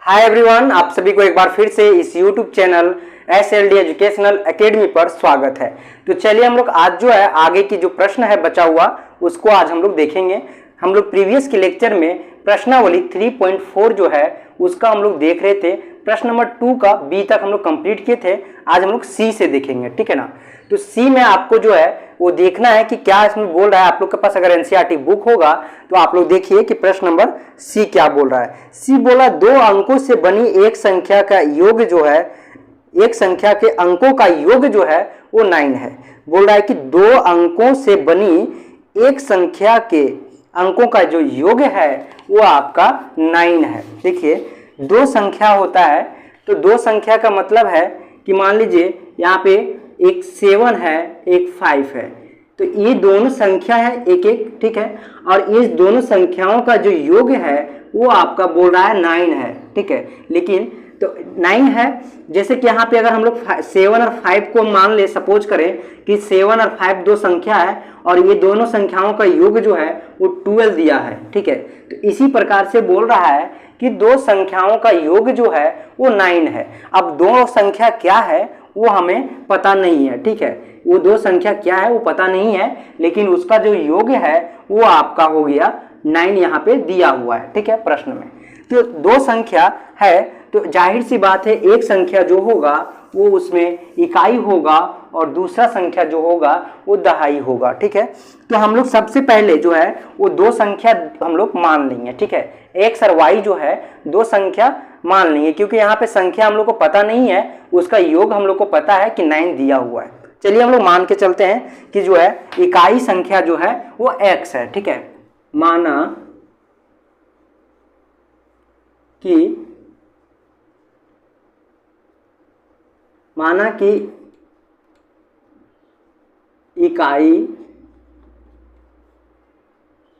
Hi everyone, आप सभी को एक बार फिर से इस YouTube channel SLD educational academy पर स्वागत है। तो चलिए हम लोग आज जो है आगे की जो प्रश्न है बचा हुआ उसको आज हम लोग देखेंगे। हम लोग प्रीवियस के लेक्चर में प्रश्नावली 3.4 जो है उसका हम लोग देख रहे थे। प्रश्न नंबर 2 का बी तक हम लोग कंप्लीट किए थे। आज हम लोग सी से देखेंगे, ठीक है ना। तो सी में आपको जो है वो देखना है कि क्या इसमें बोल रहा है। आप लोग के पास अगर एनसीईआरटी बुक होगा तो आप लोग देखिए कि प्रश्न नंबर सी क्या बोल रहा है। सी बोला 2 अंकों से बनी एक संख्या का योग जो है, एक संख्या के अंकों का योग जो है वो 9 है। बोल रहा है कि 2 अंकों से बनी एक संख्या के अंकों का जो योग है वो आपका 9 है। देखिए 2 संख्या होता है तो 2 संख्या का मतलब है कि मान लीजिए यहाँ पे एक 7 है एक 5 है, तो ये दोनों संख्या है एक एक, ठीक है। और इस दोनों संख्याओं का जो योग है वो आपका बोल रहा है 9 है, ठीक है। लेकिन तो 9 है, जैसे कि यहाँ पे अगर हम लोग 7 और 5 को मान ले, सपोज करें कि 7 और 5 दो संख्या है और ये दोनों संख्याओं का योग जो है वो 12 दिया है, ठीक है। तो इसी प्रकार से बोल रहा है कि 2 संख्याओं का योग जो है वो 9 है। अब 2 संख्या क्या है वो हमें पता नहीं है, ठीक है। वो 2 संख्या क्या है वो पता नहीं है, लेकिन उसका जो योग है वो आपका हो गया 9 यहाँ पे दिया हुआ है, ठीक है, प्रश्न में। तो 2 संख्या है तो जाहिर सी बात है एक संख्या जो होगा वो उसमें इकाई होगा और दूसरा संख्या जो होगा वो दहाई होगा, ठीक है। तो हम लोग सबसे पहले जो है वो 2 संख्या हम लोग मान लेंगे, ठीक है। x और y जो है 2 संख्या मान लेंगे, क्योंकि यहाँ पे संख्या हम लोग को पता नहीं है, उसका योग हम लोग को पता है कि 9 दिया हुआ है। चलिए हम लोग मान के चलते हैं कि जो है इकाई संख्या जो है वो x है, ठीक है। माना कि इकाई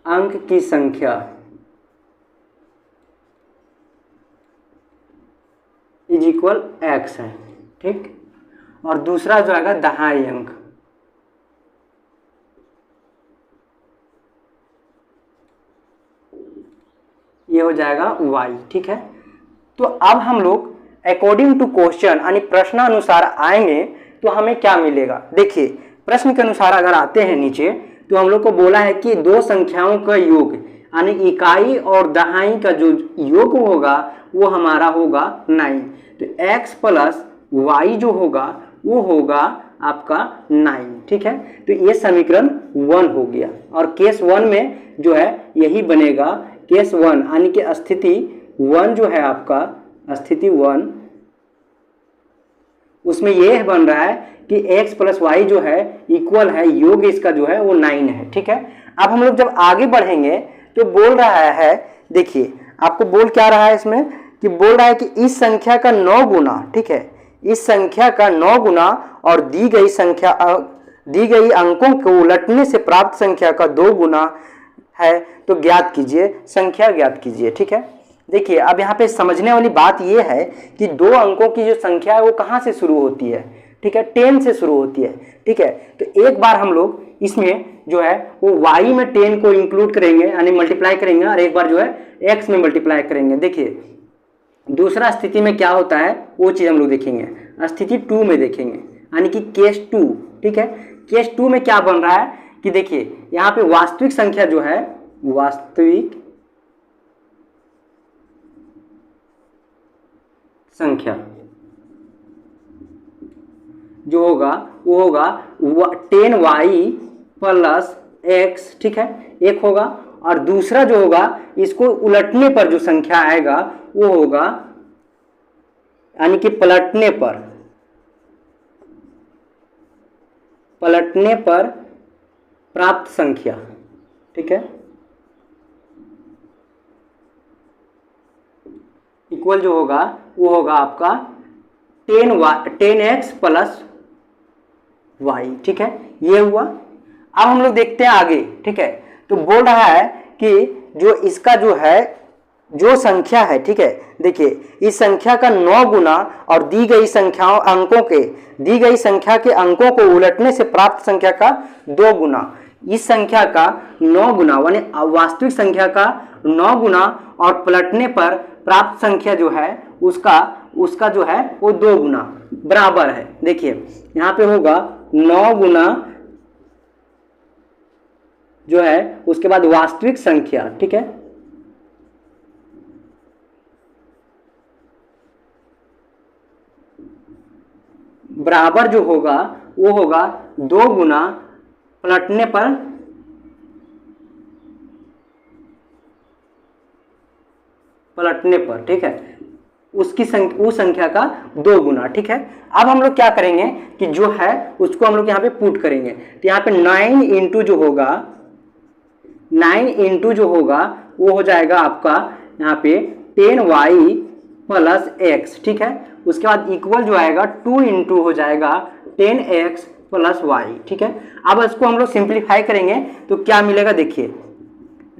अंक की संख्या इज इक्वल x है, ठीक। और दूसरा जो आएगा दहाई अंक, ये हो जाएगा y, ठीक है। तो अब हम लोग अकॉर्डिंग टू क्वेश्चन यानी प्रश्नानुसार आएंगे तो हमें क्या मिलेगा। देखिए प्रश्न के अनुसार अगर आते हैं नीचे तो हम लोग को बोला है कि 2 संख्याओं का योग यानी इकाई और दहाई का जो योग होगा वो हमारा होगा 9। तो x प्लस y जो होगा वो होगा आपका 9, ठीक है। तो ये समीकरण 1 हो गया। और केस 1 में जो है यही बनेगा। केस 1 यानी कि स्थिति 1 जो है आपका, स्थिति 1 उसमें यह बन रहा है कि x प्लस वाई जो है इक्वल है, योग इसका जो है वो 9 है, ठीक है। अब हम लोग जब आगे बढ़ेंगे तो बोल रहा है, देखिए आपको बोल क्या रहा है इसमें कि बोल रहा है कि इस संख्या का 9 गुना, ठीक है, इस संख्या का 9 गुना और दी गई अंकों को उलटने से प्राप्त संख्या का 2 गुना है, तो ज्ञात कीजिए, संख्या ज्ञात कीजिए, ठीक है। देखिए अब यहाँ पे समझने वाली बात यह है कि 2 अंकों की जो संख्या है वो कहाँ से शुरू होती है, ठीक है, 10 से शुरू होती है, ठीक है। तो एक बार हम लोग इसमें जो है वो y में 10 को इंक्लूड करेंगे यानी मल्टीप्लाई करेंगे, और एक बार जो है x में मल्टीप्लाई करेंगे। देखिए दूसरा स्थिति में क्या होता है वो चीज़ हम लोग देखेंगे, स्थिति 2 में देखेंगे यानी कि केस 2, ठीक है। केस 2 में क्या बन रहा है कि देखिए यहाँ पे वास्तविक संख्या जो है, वास्तविक संख्या जो होगा वो होगा 10y प्लस x, ठीक है, एक होगा। और दूसरा जो होगा इसको उलटने पर जो संख्या आएगा वो होगा यानी कि पलटने पर प्राप्त संख्या, ठीक है, इक्वल जो होगा वो होगा आपका 10x प्लस y, ठीक है, ये हुआ। अब हम लोग देखते हैं आगे, ठीक है। तो बोल रहा है कि जो इसका जो है जो संख्या है, ठीक है, देखिए इस संख्या का 9 गुना और दी गई संख्या के अंकों को उलटने से प्राप्त संख्या का 2 गुना, इस संख्या का 9 गुना, यानी वास्तविक संख्या का 9 गुना और पलटने पर प्राप्त संख्या जो है उसका जो है वो 2 गुना बराबर है। देखिए यहाँ पे होगा 9 गुना जो है उसके बाद वास्तविक संख्या, ठीक है, बराबर जो होगा वो होगा 2 गुना पलटने पर, ठीक है, उसकी संख्या, उस संख्या का 2 गुना, ठीक है। अब हम लोग क्या करेंगे कि जो है उसको हम लोग यहाँ पे पुट करेंगे, तो यहाँ पे 9 इंटू जो होगा वो हो जाएगा आपका यहाँ पे 10y प्लस x, ठीक है। उसके बाद इक्वल जो आएगा 2 इंटू हो जाएगा 10x प्लस वाई, ठीक है। अब इसको हम लोग सिंप्लीफाई करेंगे तो क्या मिलेगा, देखिए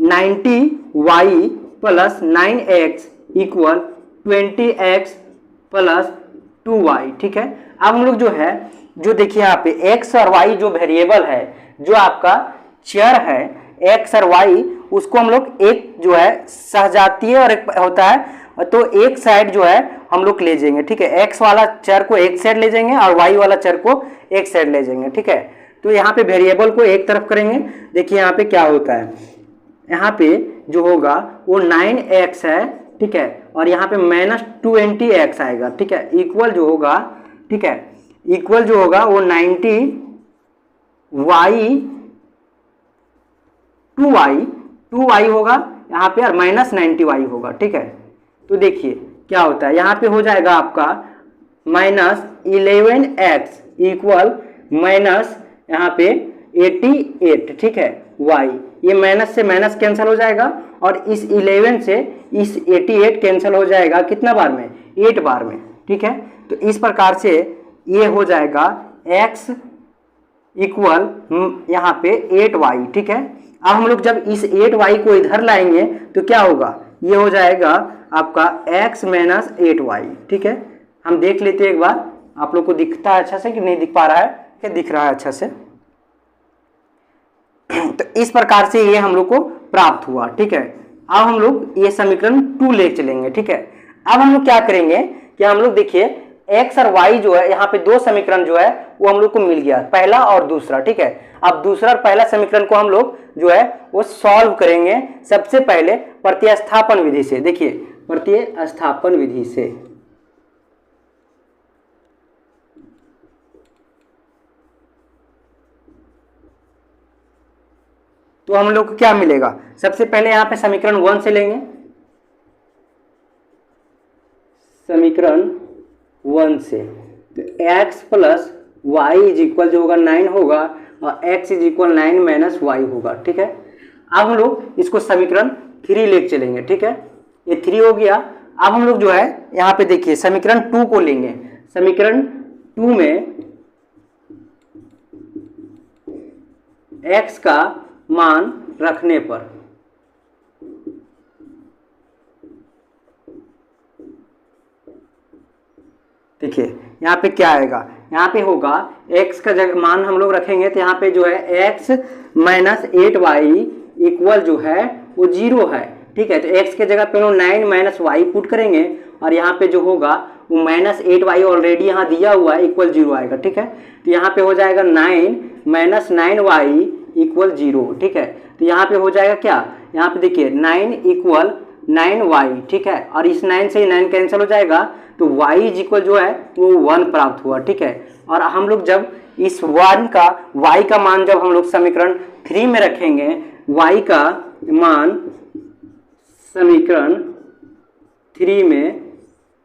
90y plus 9x equal 20x plus 2y, ठीक है। अब हम लोग जो है जो देखिए यहाँ पे x और y जो वेरिएबल है, जो आपका चर है x और y, उसको हम लोग एक जो है सहजातीय और एक होता है, तो एक साइड जो है हम लोग ले जाएंगे, ठीक है। x वाला चर को एक साइड ले जाएंगे और y वाला चर को एक साइड ले जाएंगे, ठीक है। तो यहाँ पे वेरिएबल को एक तरफ करेंगे। देखिए यहाँ पे क्या होता है, यहाँ पे जो होगा वो 9x है, ठीक है, और यहाँ पे माइनस 20x आएगा, ठीक है, इक्वल जो होगा, ठीक है, इक्वल जो होगा वो 2y होगा यहाँ पे और माइनस 90y होगा, ठीक है। तो देखिए क्या होता है, यहाँ पे हो जाएगा आपका माइनस 11x इक्वल माइनस यहाँ पे 88, ठीक है, y, ये माइनस से माइनस कैंसिल हो जाएगा और इस 11 से इस 88 कैंसिल हो जाएगा कितना बार में, 8 बार में, ठीक है। तो इस प्रकार से ये हो जाएगा x इक्वल यहाँ पे 8y, ठीक है। अब हम लोग जब इस 8y को इधर लाएंगे तो क्या होगा, ये हो जाएगा आपका x माइनस 8y, ठीक है। हम देख लेते हैं एक बार, आप लोग को दिखता है अच्छा से कि नहीं दिख पा रहा है, क्या दिख रहा है अच्छा से। तो इस प्रकार से ये हम लोग को प्राप्त हुआ, ठीक है। अब हम लोग ये समीकरण 2 ले चलेंगे, ठीक है। अब हम लोग क्या करेंगे कि हम लोग देखिए x और y जो है यहाँ पे 2 समीकरण जो है वो हम लोग को मिल गया, पहला और दूसरा, ठीक है। अब दूसरा और पहला समीकरण को हम लोग जो है वो सॉल्व करेंगे सबसे पहले प्रतिस्थापन विधि से। देखिए प्रतिस्थापन विधि से, तो हम लोग को क्या मिलेगा, सबसे पहले यहाँ पे समीकरण 1 से लेंगे, समीकरण 1 से, तो x plus y is equal जो होगा 9 होगा और x is equal 9 minus y होगा, ठीक है। अब हम लोग इसको समीकरण 3 लेके चलेंगे, ठीक है, ये 3 हो गया। अब हम लोग जो है यहाँ पे देखिए समीकरण 2 को लेंगे, समीकरण 2 में x का मान रखने पर, देखिए यहाँ पे क्या आएगा, यहाँ पे होगा x का जगह मान हम लोग रखेंगे तो यहाँ पे जो है x माइनस 8y इक्वल जो है वो 0 है, ठीक है। तो x के जगह पे 9 माइनस वाई पुट करेंगे और यहाँ पे जो होगा वो माइनस 8y ऑलरेडी यहाँ दिया हुआ है इक्वल 0 आएगा, ठीक है। तो यहाँ पे हो जाएगा 9 माइनस 9y इक्वल 0, ठीक है। तो यहाँ पे हो जाएगा क्या, यहाँ पे देखिए 9 इक्वल 9y, ठीक है, और इस 9 से 9 कैंसिल हो जाएगा तो y इज इक्वल जो है वो 1 प्राप्त हुआ, ठीक है। और हम लोग जब इस 1 का y का मान जब हम लोग समीकरण 3 में रखेंगे, y का मान समीकरण 3 में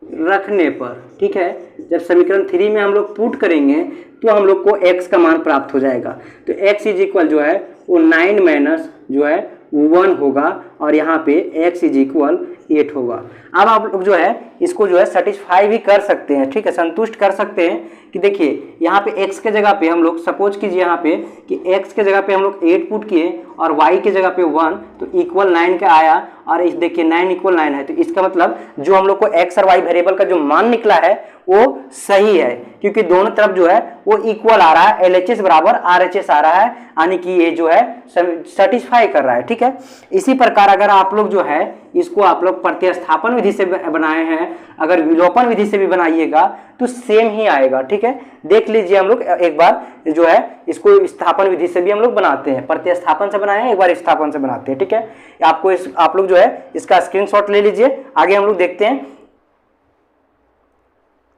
रखने पर, ठीक है, जब समीकरण 3 में हम लोग पुट करेंगे तो हम लोग को x का मान प्राप्त हो जाएगा। तो x इज इक्वल जो है वो 9 माइनस जो है 1 होगा और यहाँ पे x इज इक्वल 8 होगा। अब आप लोग जो है इसको जो है सेटिस्फाई भी कर सकते हैं, ठीक है, संतुष्ट कर सकते हैं कि देखिए यहाँ पे x के जगह पे हम लोग सपोज कीजिए यहाँ पे कि x के जगह पे हम लोग 8 पुट किए और y के जगह पे 1, तो इक्वल 9 का आया और इस देखिए 9 इक्वल 9 है, तो इसका मतलब जो हम लोग को x और y वेरिएबल का जो मान निकला है वो सही है, क्योंकि दोनों तरफ जो है वो इक्वल आ रहा है, LHS बराबर RHS आ रहा है, यानी कि ये जो है सेटिस्फाई कर रहा है। ठीक है, इसी प्रकार अगर आप लोग जो है इसको आप लोग प्रतिस्थापन विधि से बनाए हैं, अगर विलोपन विधि से भी बनाइएगा तो सेम ही आएगा। ठीक है, देख लीजिए, हम लोग एक बार जो है इसको स्थापन विधि से भी हम लोग बनाते हैं, प्रतिस्थापन से बनाए हैं, एक बार स्थापन से बनाते हैं। ठीक है, आप लोग जो है इसका स्क्रीनशॉट ले लीजिए। आगे हम लोग देखते हैं,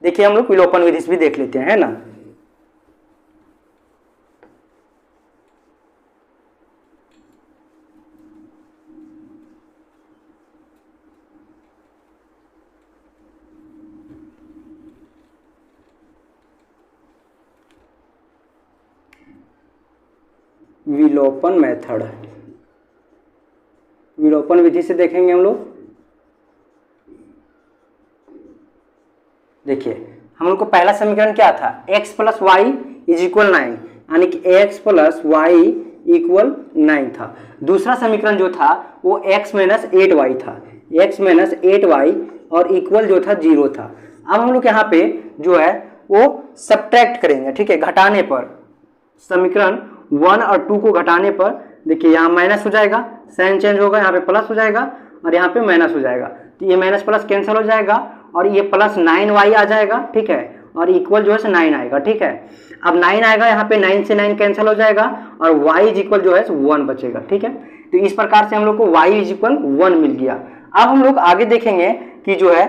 देखिए हम लोग विलोपन विधि से भी देख लेते हैं, है ना। विलोपन मेथड, विलोपन विधि से देखेंगे हम लोग। देखिए हम लोग को पहला समीकरण क्या था, x plus y is equal 9, यानी कि x प्लस वाई इक्वल 9 था। दूसरा समीकरण जो था वो x माइनस 8y था, x माइनस 8y और इक्वल जो था 0 था। अब हम लोग यहाँ पे जो है वो सब्ट्रैक्ट करेंगे। ठीक है, घटाने पर समीकरण 1 और 2 को घटाने पर देखिए यहाँ माइनस हो जाएगा, साइन चेंज होगा, यहाँ पे प्लस हो जाएगा और यहाँ पे माइनस हो जाएगा, तो ये माइनस प्लस कैंसिल हो जाएगा और ये प्लस 9y आ जाएगा। ठीक है, और इक्वल जो है 9 आएगा। ठीक है, अब 9 आएगा, यहाँ पे 9 से 9 कैंसिल हो जाएगा और y इज इक्वल जो है 1 बचेगा। ठीक है, तो इस प्रकार से हम लोग को y इज इक्वल 1 मिल गया। अब हम लोग आगे देखेंगे कि जो है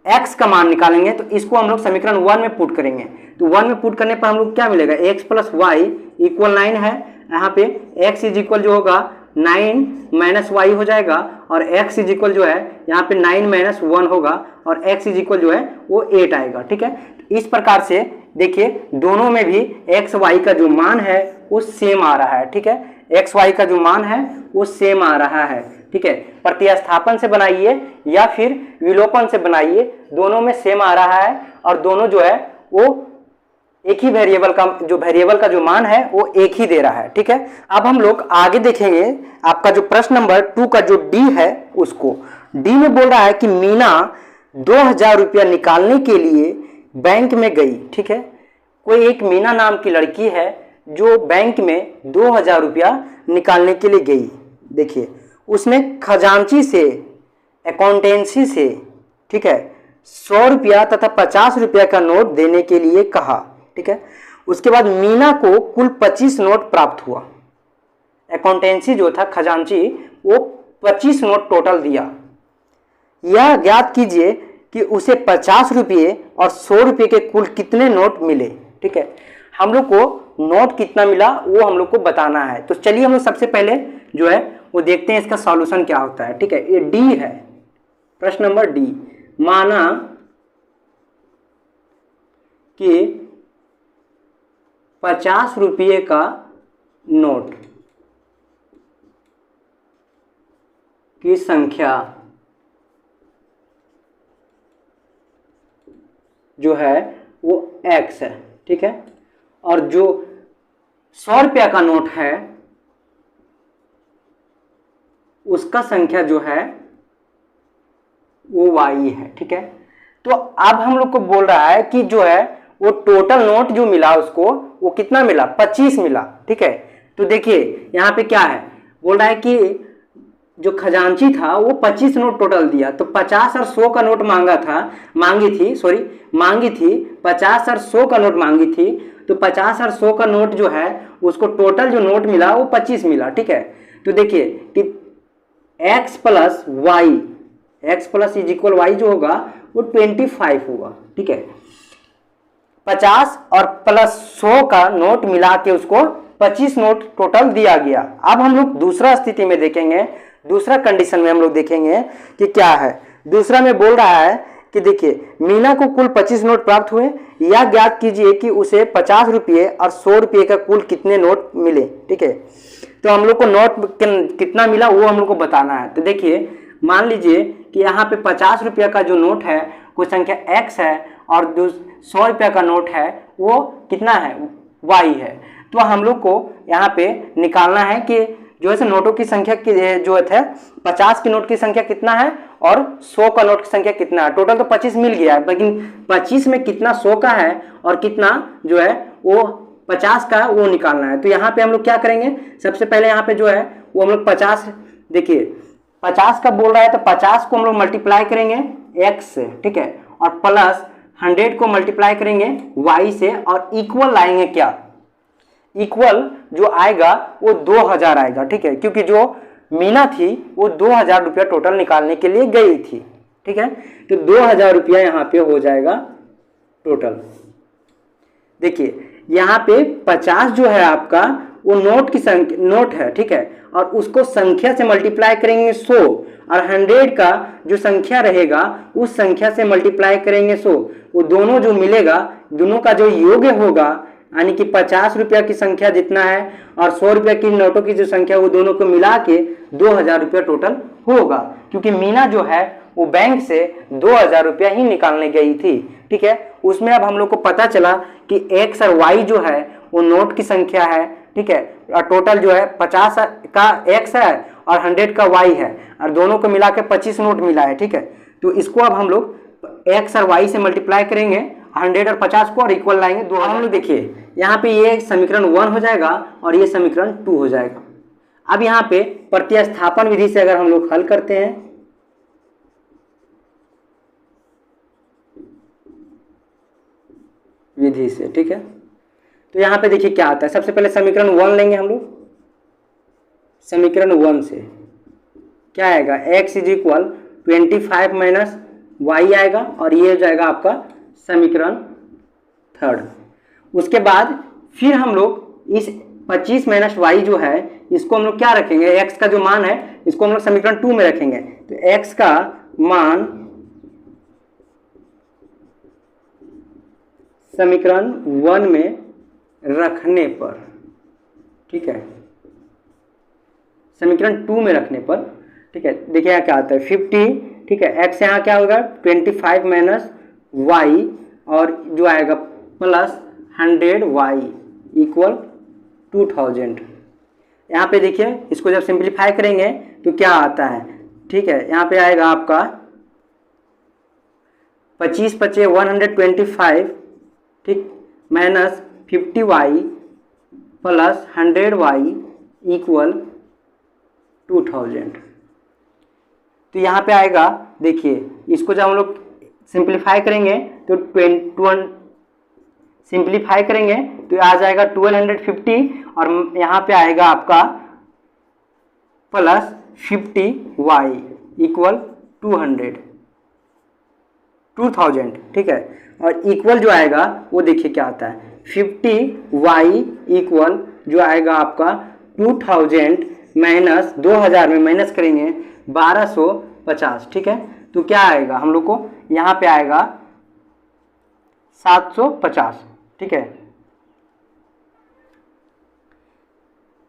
x का मान निकालेंगे, तो इसको हम लोग समीकरण 1 में पुट करेंे, तो 1 में पुट करने पर हम लोग क्या मिलेगा, x प्लस वाई इक्वल 9 है, यहाँ पे x इज इक्वल जो होगा 9 माइनस वाई हो जाएगा और x इज इक्वल जो है यहाँ पे 9 माइनस 1 होगा और x इज इक्वल जो है वो 8 आएगा। ठीक है, इस प्रकार से देखिए दोनों में भी x y का जो मान है वो सेम आ रहा है। ठीक है, x y का जो मान है वो सेम आ रहा है। ठीक है, प्रतिस्थापन से बनाइए या फिर विलोपन से बनाइए, दोनों में सेम आ रहा है और दोनों जो है वो एक ही वेरिएबल का जो मान है वो एक ही दे रहा है। ठीक है, अब हम लोग आगे देखेंगे आपका जो प्रश्न नंबर 2 का जो डी है उसको। डी में बोल रहा है कि मीना 2000 रुपया निकालने के लिए बैंक में गई। ठीक है, कोई एक मीना नाम की लड़की है जो बैंक में 2000 रुपया निकालने के लिए गई। देखिए उसने खजांची से, अकाउंटेंसी से, ठीक है, 100 रुपया तथा 50 रुपया का नोट देने के लिए कहा। ठीक है, उसके बाद मीना को कुल 25 नोट प्राप्त हुआ। अकाउंटेंसी जो था खजांची वो 25 नोट टोटल दिया। यह ज्ञात कीजिए कि उसे 50 रुपये और 100 रुपये के कुल कितने नोट मिले। ठीक है, हम लोग को नोट कितना मिला वो हम लोग को बताना है। तो चलिए हम लोग सबसे पहले जो है वो देखते हैं इसका सॉल्यूशन क्या होता है। ठीक है, ये डी है, प्रश्न नंबर डी। माना कि 50 रुपये का नोट की संख्या जो है वो x है। ठीक है, और जो 100 रुपया का नोट है उसका संख्या जो है वो y है। ठीक है, तो अब हम लोग को बोल रहा है कि जो है वो टोटल नोट जो मिला उसको वो कितना मिला, 25 मिला। ठीक है, तो देखिए यहाँ पे क्या है, बोल रहा है कि जो खजांची था वो 25 नोट टोटल दिया, तो 50 और 100 का नोट मांगी थी 50 और 100 का नोट मांगी थी, तो 50 और 100 का नोट जो है उसको टोटल जो नोट मिला वो 25 मिला। ठीक है, तो देखिए कि x plus y, x plus is equal y जो होगा वो 25 होगा। ठीक है, 50 और प्लस 100 का नोट मिला के उसको 25 नोट टोटल दिया गया। अब हम लोग दूसरा स्थिति में देखेंगे, दूसरा कंडीशन में हम लोग देखेंगे कि क्या है। दूसरा में बोल रहा है कि देखिए मीना को कुल 25 नोट प्राप्त हुए, यह ज्ञात कीजिए कि उसे 50 रुपये और 100 रुपये का कुल कितने नोट मिले। ठीक है, तो हम लोग को नोट कितना मिला वो हम लोग को बताना है। तो देखिए मान लीजिए कि यहाँ पे 50 रुपया का जो नोट है कोई संख्या x है और 100 रुपया का नोट है वो कितना है, y है। तो हम लोग को यहाँ पे निकालना है कि जो है नोटों की संख्या की जो है 50 के नोट की संख्या कितना है और 100 का नोट की संख्या कितना है। टोटल तो 25 मिल गया है, लेकिन 25 में कितना 100 का है और कितना जो है वो 50 का वो निकालना है। तो यहाँ पे हम लोग क्या करेंगे, सबसे पहले यहाँ पे जो है वो हम लोग 50, देखिए 50 का बोल रहा है तो 50 को हम लोग मल्टीप्लाई करेंगे x से, ठीक है, और प्लस 100 को मल्टीप्लाई करेंगे y से और इक्वल लाएंगे क्या, इक्वल जो आएगा वो 2000 आएगा, ठीक है, क्योंकि जो मीना थी वो 2000 रुपया टोटल निकालने के लिए गई थी, ठीक है। तो 2000 रुपया यहाँ पे हो जाएगा टोटल। देखिए यहाँ पे 50 जो है आपका वो नोट की संख्या, नोट है, ठीक है, और उसको संख्या से मल्टीप्लाई करेंगे 100 और 100 का जो संख्या रहेगा उस संख्या से मल्टीप्लाई करेंगे 100, वो दोनों जो मिलेगा दोनों का जो योग होगा, यानी कि 50 रुपया की संख्या जितना है और 100 रुपया की नोटों की जो संख्या, वो दोनों को मिला के 2000 रुपया टोटल होगा, क्योंकि मीना जो है वो बैंक से 2000 रुपया ही निकालने गई थी, ठीक है। उसमें अब हम लोग को पता चला कि x और y जो है वो नोट की संख्या है, ठीक है, और टोटल जो है 50 का x है और 100 का y है और दोनों को मिला के 25 नोट मिला है, ठीक है। तो इसको अब हम लोग x और y से मल्टीप्लाई करेंगे 100 और 50 को और इक्वल लाएंगे 2000। हम लोग देखिए यहाँ पे ये समीकरण 1 हो जाएगा और ये समीकरण 2 हो जाएगा। अब यहाँ पे प्रतिस्थापन विधि से अगर हम लोग हल करते हैं, विधि से, ठीक है, तो यहाँ पे देखिए क्या आता है। सबसे पहले समीकरण 1 लेंगे हम लोग। समीकरण 1 से क्या आएगा, x is equal 25 minus y आएगा और ये हो जाएगा आपका समीकरण 3। उसके बाद फिर हम लोग इस 25 माइनस y जो है इसको हम लोग क्या रखेंगे, x का जो मान है इसको हम लोग समीकरण 2 में रखेंगे। तो x का मान समीकरण 1 में रखने पर, ठीक है, समीकरण 2 में रखने पर, ठीक है, देखिए यहाँ क्या आता है 50, ठीक है, x यहाँ क्या होगा 25 माइनस y और जो आएगा प्लस 100y इक्वल 2000। यहाँ पे देखिए इसको जब सिंप्लीफाई करेंगे तो क्या आता है, ठीक है, यहाँ पे आएगा आपका 25 पचे 125, ठीक, minus 50y plus 100y equal 2000। तो यहाँ पे आएगा, देखिए इसको जब हम लोग सिंप्लीफाई करेंगे तो 21 सिंप्लीफाई करेंगे तो आ जाएगा 1250 और यहाँ पे आएगा आपका प्लस 50y इक्वल 2000, ठीक है, और इक्वल जो आएगा वो देखिए क्या आता है 50y इक्वल जो आएगा आपका 2000 माइनस 2000 में माइनस करेंगे 1250, ठीक है। तो क्या आएगा हम लोग को यहाँ पे आएगा 750, ठीक है।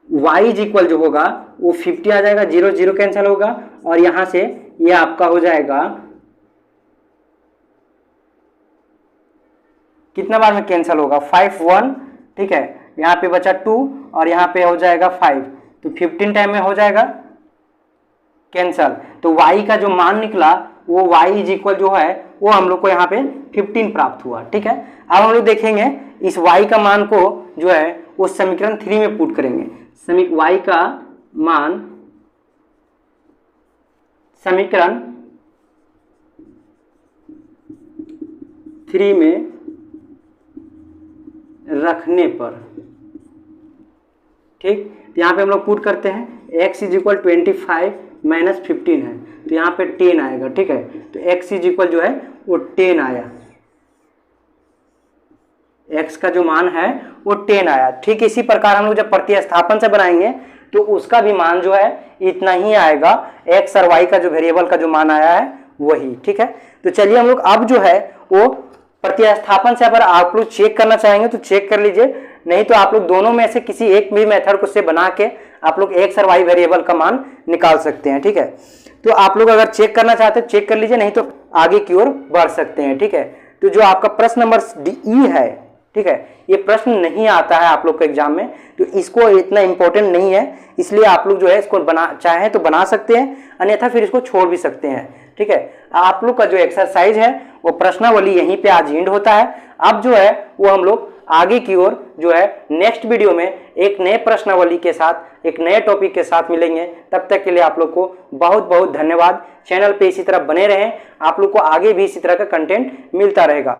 y इज इक्वल जो होगा वो 50 आ जाएगा, 0 0 कैंसिल होगा और यहाँ से ये आपका हो जाएगा कितना बार में कैंसिल होगा 5 1, ठीक है, यहाँ पे बचा 2 और यहाँ पे हो जाएगा 5, तो 15 टाइम में हो जाएगा कैंसल। तो y का जो मान निकला वो y इज इक्वल जो है वो हम लोग को यहाँ पे 15 प्राप्त हुआ, ठीक है। अब हम लोग देखेंगे इस y का मान को जो है वो समीकरण 3 में पुट करेंगे। y का मान समीकरण 3 में रखने पर, ठीक, तो यहाँ पे हम लोग पुट करते हैं x इज इक्वल 25 माइनस 15 है तो यहाँ पे 10 आएगा, ठीक है। तो x इज इक्वल जो है वो 10 आया, x का जो मान है वो 10 आया। ठीक इसी प्रकार हम लोग जब प्रतिस्थापन से बनाएंगे तो उसका भी मान जो है इतना ही आएगा, x और y का जो वेरिएबल का जो मान आया है वही, ठीक है। तो चलिए हम लोग अब जो है वो प्रतिस्थापन से अगर आप लोग चेक करना चाहेंगे तो चेक कर लीजिए, नहीं तो आप लोग दोनों में से किसी एक भी मेथड को से बना के आप लोग x और y वेरिएबल का मान निकाल सकते हैं, ठीक है। तो आप लोग अगर चेक करना चाहते हैं चेक कर लीजिए, नहीं तो आगे की ओर बढ़ सकते हैं, ठीक है। तो जो आपका प्रश्न नंबर ई है, ठीक है, ये प्रश्न नहीं आता है आप लोग के एग्जाम में, तो इसको इतना इंपॉर्टेंट नहीं है, इसलिए आप लोग जो है इसको बना चाहें तो बना सकते हैं, अन्यथा फिर इसको छोड़ भी सकते हैं, ठीक है। ठीक है, आप लोग का जो एक्सरसाइज है वो प्रश्नावली यहीं पे आज एंड होता है। अब जो है वो हम लोग आगे की ओर जो है नेक्स्ट वीडियो में एक नए प्रश्नावली के साथ, एक नए टॉपिक के साथ मिलेंगे। तब तक के लिए आप लोग को बहुत बहुत धन्यवाद। चैनल पे इसी तरह बने रहें, आप लोग को आगे भी इसी तरह का कंटेंट मिलता रहेगा।